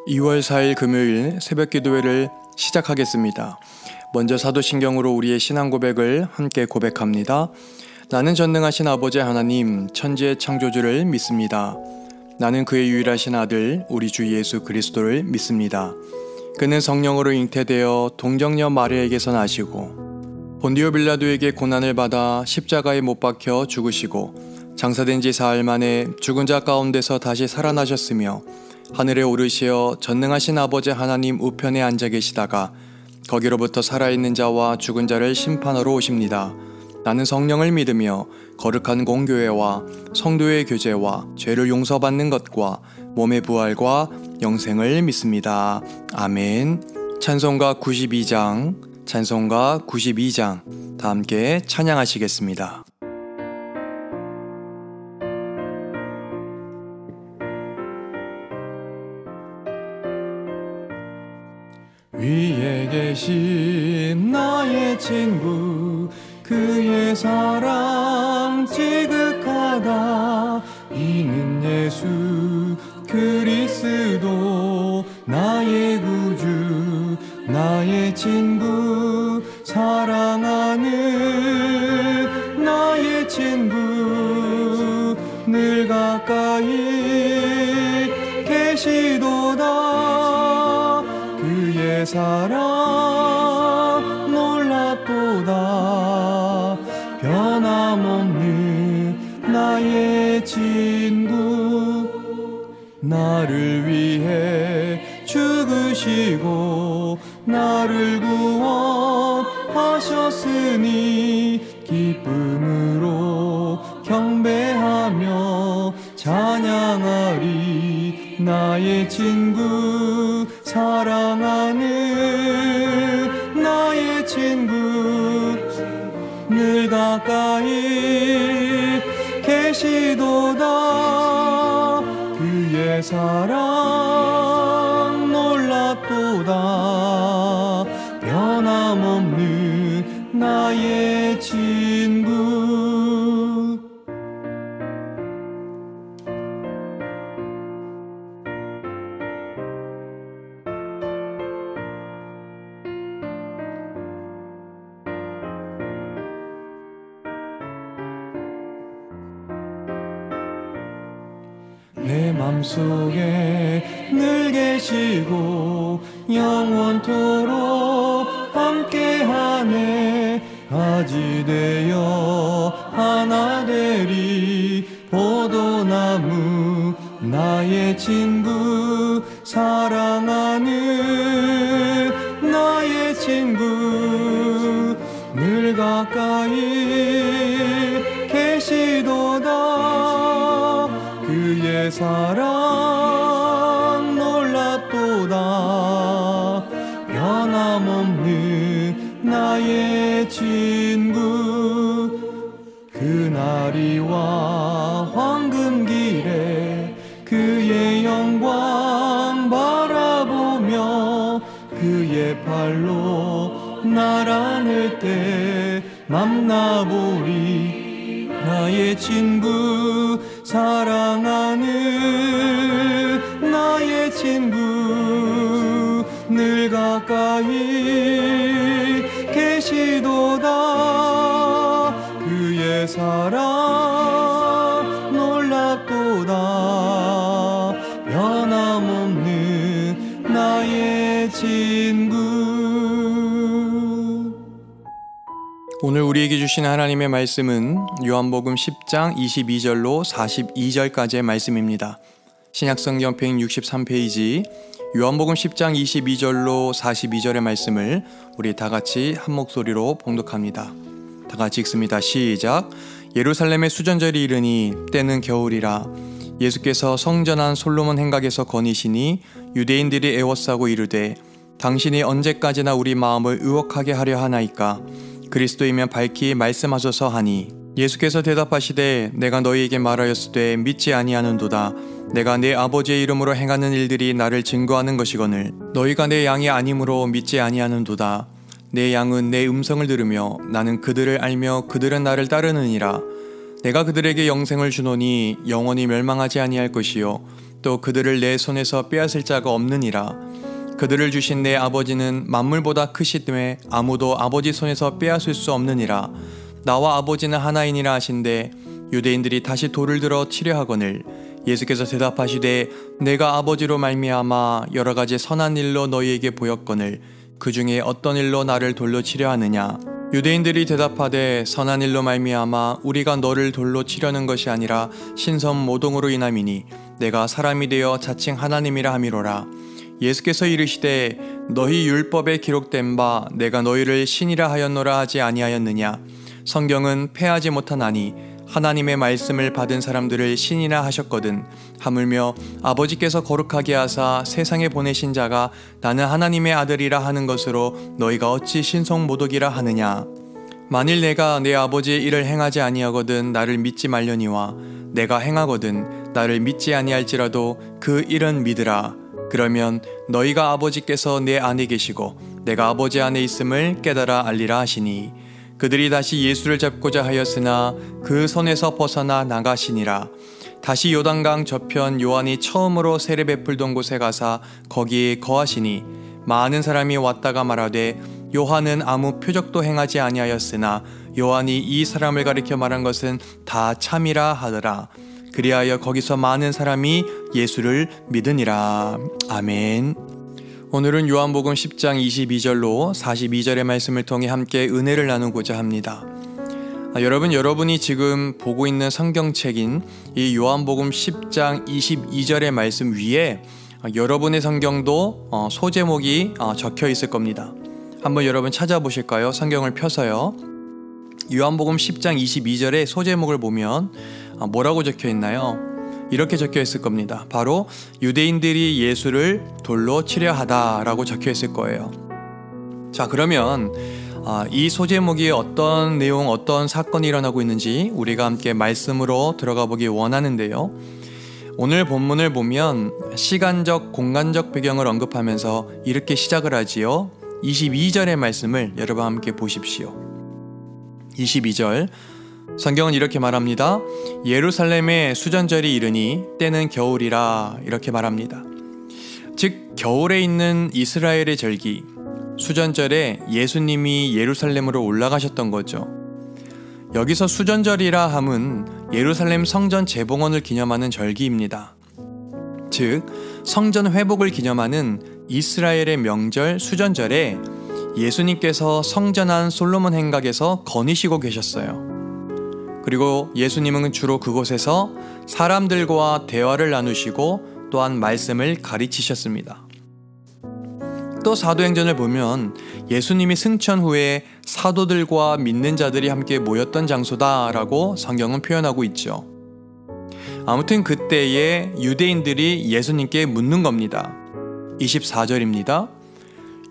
2월 4일 금요일 새벽 기도회를 시작하겠습니다. 먼저 사도신경으로 우리의 신앙 고백을 함께 고백합니다. 나는 전능하신 아버지 하나님, 천지의 창조주를 믿습니다. 나는 그의 유일하신 아들, 우리 주 예수 그리스도를 믿습니다. 그는 성령으로 잉태되어 동정녀 마리아에게서 나시고 본디오 빌라도에게 고난을 받아 십자가에 못 박혀 죽으시고 장사된 지 사흘 만에 죽은 자 가운데서 다시 살아나셨으며 하늘에 오르시어 전능하신 아버지 하나님 우편에 앉아 계시다가 거기로부터 살아있는 자와 죽은 자를 심판하러 오십니다. 나는 성령을 믿으며 거룩한 공교회와 성도의 교제와 죄를 용서받는 것과 몸의 부활과 영생을 믿습니다. 아멘. 찬송가 92장 다 함께 찬양하시겠습니다. 위에 계신 나의 친구, 그의 사랑 지극하다. 이는 예수 그리스도 나의 구주, 나의 친구, 사랑하는 나의 친구, 늘 가까이 계시도다. 그의 사랑 놀랍도다. 변함없는 나의 친구, 나를 위해 죽으시고 나를 구원하셨으니 기쁨으로 경배하며 찬양하리. 나의 친구, 사랑하는 나의 친구, 늘 가까이 계시도다. 그의 사랑 놀랍도다. 변함없는 나의 친구. 내 맘속에 늘 계시고 영원토록 함께하네. 아지 되어 하나 되리. 포도나무 나의 친구, 사랑하는 나의 친구, 늘 가까이 계시도다. 그의 사랑 놀랍도다. 변함없는 나의 친구, 그날이와 황금길에 그의 영광 바라보며 그의 팔로 날 안을 때 만나보리. 나의 친구, 사랑하는 나의 친구, 늘 가까이 계시도다. 그의 사랑 놀랍도다. 변함없는 나의 친구. 오늘 우리에게 주신 하나님의 말씀은 요한복음 10장 22절로 42절까지의 말씀입니다. 신약성경 163페이지 요한복음 10장 22절로 42절의 말씀을 우리 다같이 한 목소리로 봉독합니다. 다같이 읽습니다. 시작. 예루살렘의 수전절이 이르니 때는 겨울이라. 예수께서 성전한 솔로몬 행각에서 거니시니 유대인들이 애워싸고 이르되 당신이 언제까지나 우리 마음을 의혹하게 하려 하나이까? 그리스도이면 밝히 말씀하소서 하니 예수께서 대답하시되 내가 너희에게 말하였으되 믿지 아니하는도다. 내가 내 아버지의 이름으로 행하는 일들이 나를 증거하는 것이거늘 너희가 내 양이 아니므로 믿지 아니하는도다. 내 양은 내 음성을 들으며 나는 그들을 알며 그들은 나를 따르느니라. 내가 그들에게 영생을 주노니 영원히 멸망하지 아니할 것이요 또 그들을 내 손에서 빼앗을 자가 없느니라. 그들을 주신 내 아버지는 만물보다 크시되 아무도 아버지 손에서 빼앗을 수 없느니라. 나와 아버지는 하나이니라 하신대 유대인들이 다시 돌을 들어 치려 하거늘 예수께서 대답하시되 내가 아버지로 말미암아 여러 가지 선한 일로 너희에게 보였거늘 그 중에 어떤 일로 나를 돌로 치려 하느냐. 유대인들이 대답하되 선한 일로 말미암아 우리가 너를 돌로 치려는 것이 아니라 신선 모동으로 인함이니 내가 사람이 되어 자칭 하나님이라 함이로라. 예수께서 이르시되 너희 율법에 기록된 바 내가 너희를 신이라 하였노라 하지 아니하였느냐. 성경은 패하지 못하나니 하나님의 말씀을 받은 사람들을 신이라 하셨거든. 하물며 아버지께서 거룩하게 하사 세상에 보내신 자가 나는 하나님의 아들이라 하는 것으로 너희가 어찌 신성모독이라 하느냐. 만일 내가 내 아버지의 일을 행하지 아니하거든 나를 믿지 말려니와 내가 행하거든 나를 믿지 아니할지라도 그 일은 믿으라. 그러면 너희가 아버지께서 내 안에 계시고 내가 아버지 안에 있음을 깨달아 알리라 하시니 그들이 다시 예수를 잡고자 하였으나 그 손에서 벗어나 나가시니라. 다시 요단강 저편 요한이 처음으로 세례 베풀던 곳에 가사 거기에 거하시니 많은 사람이 왔다가 말하되 요한은 아무 표적도 행하지 아니하였으나 요한이 이 사람을 가리켜 말한 것은 다 참이라 하더라. 그리하여 거기서 많은 사람이 예수를 믿으니라. 아멘. 오늘은 요한복음 10장 22절로 42절의 말씀을 통해 함께 은혜를 나누고자 합니다. 여러분이 지금 보고 있는 성경책인 이 요한복음 10장 22절의 말씀 위에 여러분의 성경도 소제목이 적혀 있을 겁니다. 한번 여러분 찾아보실까요? 성경을 펴서요. 요한복음 10장 22절의 소제목을 보면 뭐라고 적혀 있나요? 이렇게 적혀 있을 겁니다. 바로 유대인들이 예수를 돌로 치려 하다라고 적혀 있을 거예요. 자, 그러면 이 소제목이 어떤 내용, 어떤 사건이 일어나고 있는지 우리가 함께 말씀으로 들어가 보기 원하는데요. 오늘 본문을 보면 시간적, 공간적 배경을 언급하면서 이렇게 시작을 하지요. 22절의 말씀을 여러분 함께 보십시오. 22절 성경은 이렇게 말합니다. 예루살렘에 수전절이 이르니 때는 겨울이라 이렇게 말합니다. 즉 겨울에 있는 이스라엘의 절기 수전절에 예수님이 예루살렘으로 올라가셨던 거죠. 여기서 수전절이라 함은 예루살렘 성전 재봉헌을 기념하는 절기입니다. 즉 성전 회복을 기념하는 이스라엘의 명절 수전절에 예수님께서 성전한 솔로몬 행각에서 거니시고 계셨어요. 그리고 예수님은 주로 그곳에서 사람들과 대화를 나누시고 또한 말씀을 가르치셨습니다. 또 사도행전을 보면 예수님이 승천 후에 사도들과 믿는 자들이 함께 모였던 장소다라고 성경은 표현하고 있죠. 아무튼 그때에 유대인들이 예수님께 묻는 겁니다. 24절입니다.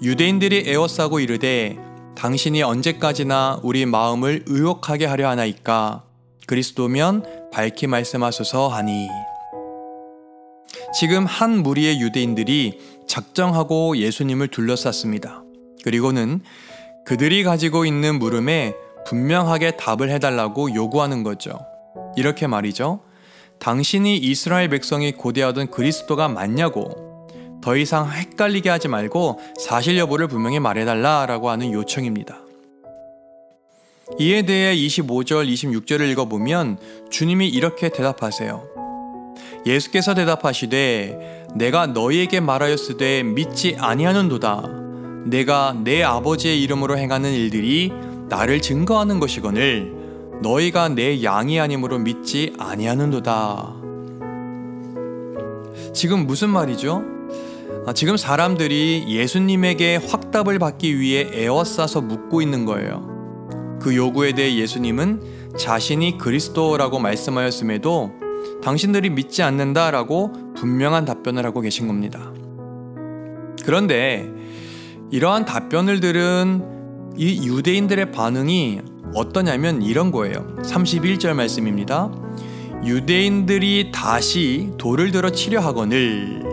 유대인들이 에워싸고 이르되 당신이 언제까지나 우리 마음을 의혹하게 하려 하나이까? 그리스도면 밝히 말씀하소서 하니. 지금 한 무리의 유대인들이 작정하고 예수님을 둘러쌌습니다. 그리고는 그들이 가지고 있는 물음에 분명하게 답을 해달라고 요구하는 거죠. 이렇게 말이죠. 당신이 이스라엘 백성이 고대하던 그리스도가 맞냐고. 더 이상 헷갈리게 하지 말고 사실 여부를 분명히 말해달라라고 하는 요청입니다. 이에 대해 25절, 26절을 읽어보면 주님이 이렇게 대답하세요. 예수께서 대답하시되 내가 너희에게 말하였으되 믿지 아니하는도다. 내가 내 아버지의 이름으로 행하는 일들이 나를 증거하는 것이거늘 너희가 내 양이 아니므로 믿지 아니하는도다. 지금 무슨 말이죠? 지금 사람들이 예수님에게 확답을 받기 위해 에워싸서 묻고 있는 거예요. 그 요구에 대해 예수님은 자신이 그리스도라고 말씀하였음에도 당신들이 믿지 않는다라고 분명한 답변을 하고 계신 겁니다. 그런데 이러한 답변을 들은 이 유대인들의 반응이 어떠냐면 이런 거예요. 31절 말씀입니다. 유대인들이 다시 돌을 들어 치려 하거늘.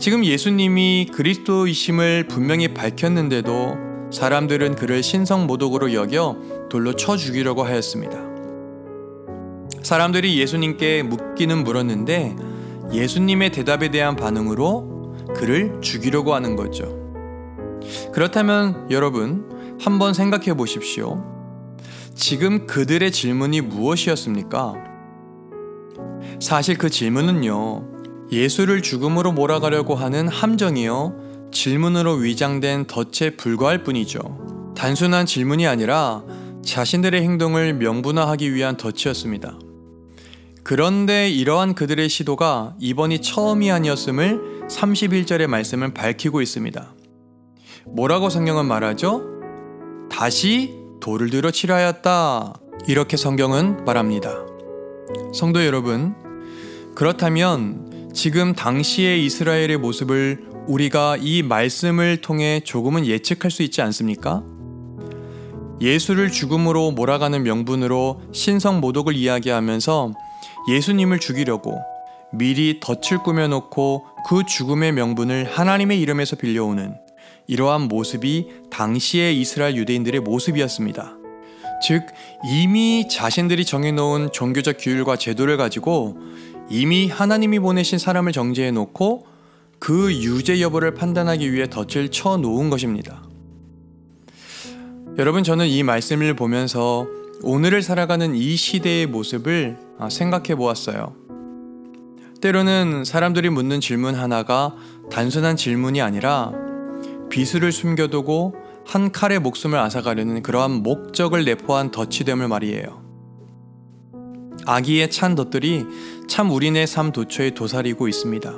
지금 예수님이 그리스도이심을 분명히 밝혔는데도 사람들은 그를 신성모독으로 여겨 돌로 쳐 죽이려고 하였습니다. 사람들이 예수님께 묻기는 물었는데 예수님의 대답에 대한 반응으로 그를 죽이려고 하는 거죠. 그렇다면 여러분, 한번 생각해 보십시오. 지금 그들의 질문이 무엇이었습니까? 사실 그 질문은요, 예수를 죽음으로 몰아가려고 하는 함정이요, 질문으로 위장된 덫에 불과할 뿐이죠. 단순한 질문이 아니라 자신들의 행동을 명분화하기 위한 덫이었습니다. 그런데 이러한 그들의 시도가 이번이 처음이 아니었음을 31절의 말씀은 밝히고 있습니다. 뭐라고 성경은 말하죠? 다시 돌을 들어 치려 하였다. 이렇게 성경은 말합니다. 성도 여러분, 그렇다면 지금 당시의 이스라엘의 모습을 우리가 이 말씀을 통해 조금은 예측할 수 있지 않습니까? 예수를 죽음으로 몰아가는 명분으로 신성 모독을 이야기하면서 예수님을 죽이려고 미리 덫을 꾸며놓고 그 죽음의 명분을 하나님의 이름에서 빌려오는 이러한 모습이 당시의 이스라엘 유대인들의 모습이었습니다. 즉, 이미 자신들이 정해놓은 종교적 규율과 제도를 가지고 이미 하나님이 보내신 사람을 정죄해놓고 그 유죄 여부를 판단하기 위해 덫을 쳐놓은 것입니다. 여러분, 저는 이 말씀을 보면서 오늘을 살아가는 이 시대의 모습을 생각해 보았어요. 때로는 사람들이 묻는 질문 하나가 단순한 질문이 아니라 비수를 숨겨두고 한 칼에 목숨을 앗아가려는 그러한 목적을 내포한 덫이 됨을 말이에요. 악의에 찬 덫들이 참 우리네 삶 도처에 도사리고 있습니다.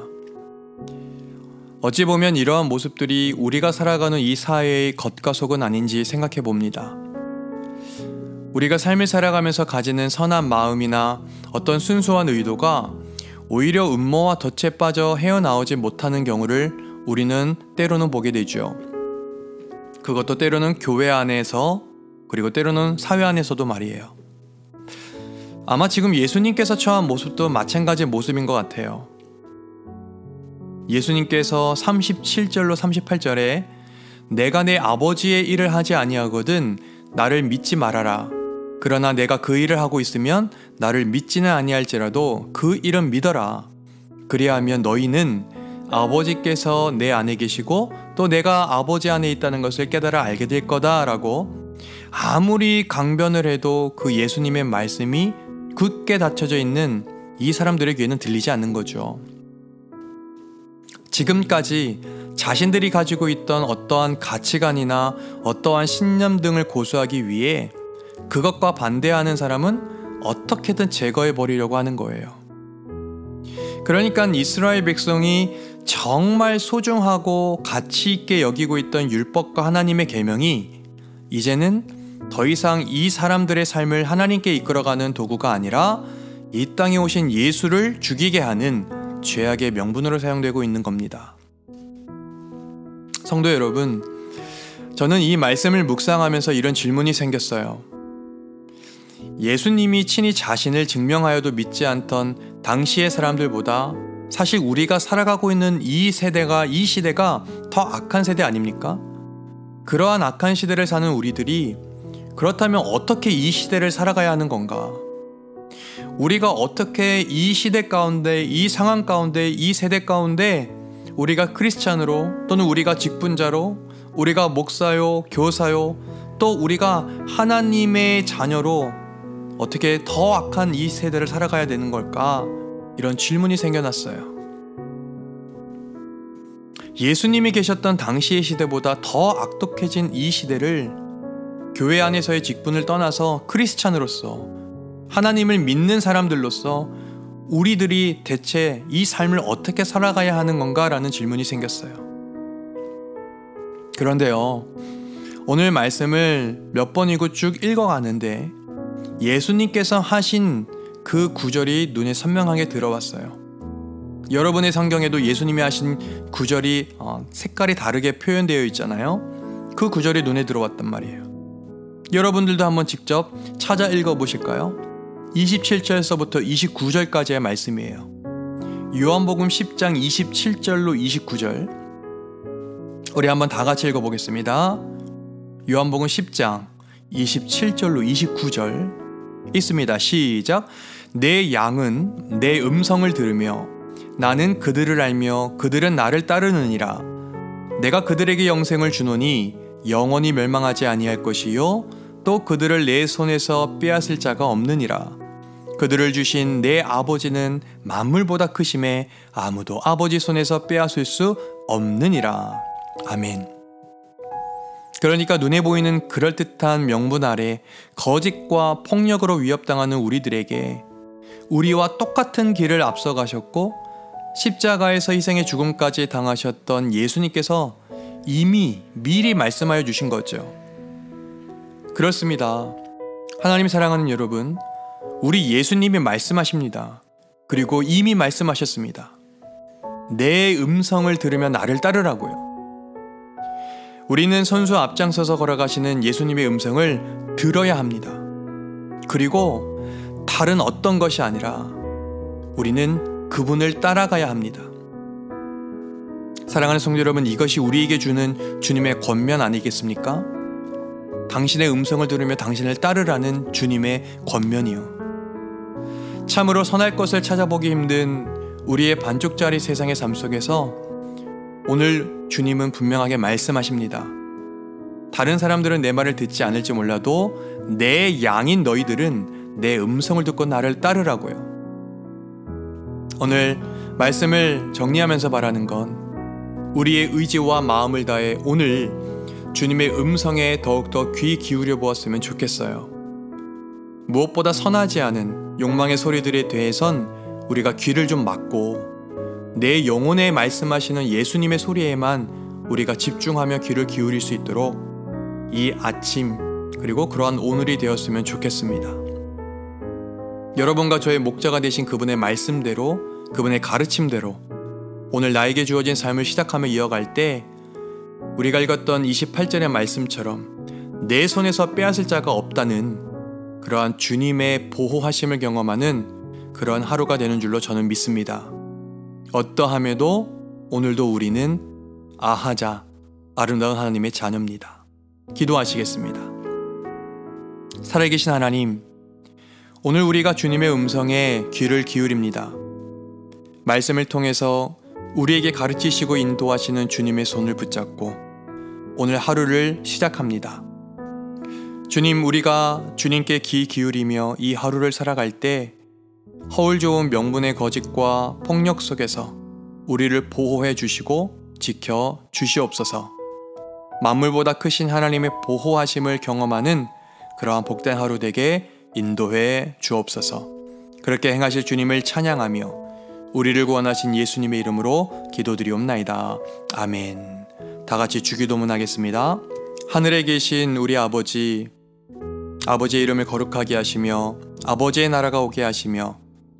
어찌 보면 이러한 모습들이 우리가 살아가는 이 사회의 겉과 속은 아닌지 생각해 봅니다. 우리가 삶을 살아가면서 가지는 선한 마음이나 어떤 순수한 의도가 오히려 음모와 덫에 빠져 헤어나오지 못하는 경우를 우리는 때로는 보게 되죠. 그것도 때로는 교회 안에서, 그리고 때로는 사회 안에서도 말이에요. 아마 지금 예수님께서 처한 모습도 마찬가지 모습인 것 같아요. 예수님께서 37절로 38절에 내가 내 아버지의 일을 하지 아니하거든 나를 믿지 말아라. 그러나 내가 그 일을 하고 있으면 나를 믿지는 아니할지라도 그 일은 믿어라. 그리하면 너희는 아버지께서 내 안에 계시고 또 내가 아버지 안에 있다는 것을 깨달아 알게 될 거다 라고 아무리 강변을 해도 그 예수님의 말씀이 굳게 닫혀져 있는 이 사람들의 귀에는 들리지 않는 거죠. 지금까지 자신들이 가지고 있던 어떠한 가치관이나 어떠한 신념 등을 고수하기 위해 그것과 반대하는 사람은 어떻게든 제거해 버리려고 하는 거예요. 그러니까 이스라엘 백성이 정말 소중하고 가치 있게 여기고 있던 율법과 하나님의 계명이 이제는 더 이상 이 사람들의 삶을 하나님께 이끌어가는 도구가 아니라 이 땅에 오신 예수를 죽이게 하는 죄악의 명분으로 사용되고 있는 겁니다. 성도 여러분, 저는 이 말씀을 묵상하면서 이런 질문이 생겼어요. 예수님이 친히 자신을 증명하여도 믿지 않던 당시의 사람들보다 사실 우리가 살아가고 있는 이 시대가 더 악한 세대 아닙니까? 그러한 악한 시대를 사는 우리들이 그렇다면 어떻게 이 시대를 살아가야 하는 건가? 우리가 어떻게 이 시대 가운데, 이 상황 가운데, 이 세대 가운데 우리가 크리스찬으로 또는 우리가 직분자로, 우리가 목사요, 교사요, 또 우리가 하나님의 자녀로 어떻게 더 악한 이 세대를 살아가야 되는 걸까? 이런 질문이 생겨났어요. 예수님이 계셨던 당시의 시대보다 더 악독해진 이 시대를 교회 안에서의 직분을 떠나서 크리스찬으로서, 하나님을 믿는 사람들로서 우리들이 대체 이 삶을 어떻게 살아가야 하는 건가라는 질문이 생겼어요. 그런데요, 오늘 말씀을 몇 번이고 쭉 읽어가는데 예수님께서 하신 그 구절이 눈에 선명하게 들어왔어요. 여러분의 성경에도 예수님이 하신 구절이 색깔이 다르게 표현되어 있잖아요. 그 구절이 눈에 들어왔단 말이에요. 여러분들도 한번 직접 찾아 읽어보실까요? 27절에서부터 29절까지의 말씀이에요. 요한복음 10장 27절로 29절, 우리 한번 다 같이 읽어보겠습니다. 요한복음 10장 27절로 29절 있습니다. 시작. 내 양은 내 음성을 들으며 나는 그들을 알며 그들은 나를 따르느니라. 내가 그들에게 영생을 주노니 영원히 멸망하지 아니할 것이요 또 그들을 내 손에서 빼앗을 자가 없느니라. 그들을 주신 내 아버지는 만물보다 크심에 아무도 아버지 손에서 빼앗을 수 없느니라. 아멘. 그러니까 눈에 보이는 그럴듯한 명분 아래 거짓과 폭력으로 위협당하는 우리들에게 우리와 똑같은 길을 앞서가셨고 십자가에서 희생의 죽음까지 당하셨던 예수님께서 이미 미리 말씀하여 주신 거죠. 그렇습니다. 하나님 사랑하는 여러분, 우리 예수님이 말씀하십니다. 그리고 이미 말씀하셨습니다. 내 음성을 들으며 나를 따르라고요. 우리는 선수 앞장서서 걸어가시는 예수님의 음성을 들어야 합니다. 그리고 다른 어떤 것이 아니라 우리는 그분을 따라가야 합니다. 사랑하는 성도 여러분, 이것이 우리에게 주는 주님의 권면 아니겠습니까? 당신의 음성을 들으며 당신을 따르라는 주님의 권면이요. 참으로 선할 것을 찾아보기 힘든 우리의 반쪽짜리 세상의 삶 속에서 오늘 주님은 분명하게 말씀하십니다. 다른 사람들은 내 말을 듣지 않을지 몰라도 내 양인 너희들은 내 음성을 듣고 나를 따르라고요. 오늘 말씀을 정리하면서 바라는 건 우리의 의지와 마음을 다해 오늘 주님의 음성에 더욱더 귀 기울여 보았으면 좋겠어요. 무엇보다 선하지 않은 욕망의 소리들에 대해선 우리가 귀를 좀 막고 내 영혼에 말씀하시는 예수님의 소리에만 우리가 집중하며 귀를 기울일 수 있도록 이 아침 그리고 그러한 오늘이 되었으면 좋겠습니다. 여러분과 저의 목자가 되신 그분의 말씀대로, 그분의 가르침대로 오늘 나에게 주어진 삶을 시작하며 이어갈 때 우리가 읽었던 28절의 말씀처럼 내 손에서 빼앗을 자가 없다는 그러한 주님의 보호하심을 경험하는 그러한 하루가 되는 줄로 저는 믿습니다. 어떠함에도 오늘도 우리는 아하자, 아름다운 하나님의 자녀입니다. 기도하시겠습니다. 살아계신 하나님, 오늘 우리가 주님의 음성에 귀를 기울입니다. 말씀을 통해서 우리에게 가르치시고 인도하시는 주님의 손을 붙잡고 오늘 하루를 시작합니다. 주님, 우리가 주님께 귀 기울이며 이 하루를 살아갈 때 허울 좋은 명분의 거짓과 폭력 속에서 우리를 보호해 주시고 지켜 주시옵소서. 만물보다 크신 하나님의 보호하심을 경험하는 그러한 복된 하루 되게 인도해 주옵소서. 그렇게 행하실 주님을 찬양하며 우리를 구원하신 예수님의 이름으로 기도드리옵나이다. 아멘. 다 같이 주기도문 하겠습니다. 하늘에 계신 우리 아버지, 아버지의 이름을 거룩하게 하시며 아버지의 나라가 오게 하시며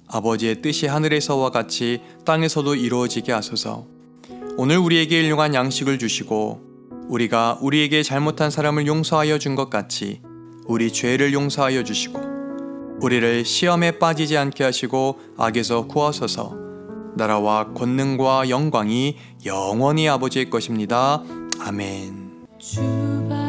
아버지의 뜻이 하늘에서와 같이 땅에서도 이루어지게 하소서. 오늘 우리에게 일용할 양식을 주시고 우리가 우리에게 잘못한 사람을 용서하여 준 것 같이 우리 죄를 용서하여 주시고 우리를 시험에 빠지지 않게 하시고 악에서 구하소서. 나라와 권능과 영광이 영원히 아버지의 것입니다. 아멘.